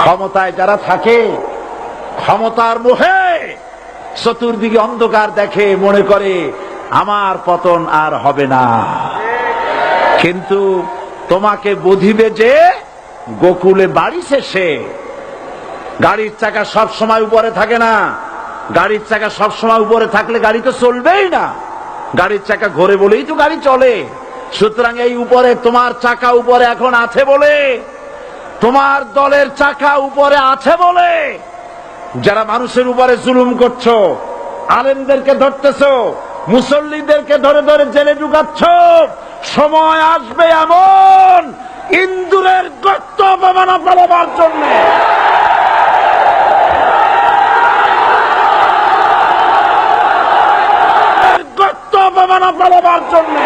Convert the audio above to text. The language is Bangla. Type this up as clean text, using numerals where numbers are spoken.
ক্ষমতায় যারা থাকে, ক্ষমতার মোহে চতুর্দিকে অন্ধকার দেখে, মনে করে আমার পতন আর হবে না। কিন্তু তোমাকে বুঝিবে যে গোকুলে বাড়ি শেষে। গাড়ির চাকা সব সময় উপরে থাকে না। গাড়ির চাকা সব সময় উপরে থাকলে গাড়ি তো চলবেই না। গাড়ির চাকা ঘোরে বলেই তো গাড়ি চলে। সুতরাং এই উপরে তোমার চাকা উপরে এখন আছে বলে, তোমার দলের চাকা উপরে আছে বলে যারা মানুষের উপরে জুলুম করছো, আলেমদেরকে ধরতেছো, মুসল্লিদেরকে ধরে ধরে জেলে ঢুকাচ্ছ, সময় আসবে এমন ইন্দুরের গর্ত অপমানা পালাবার জন্য, গর্ত অপমানা পালাবার জন্য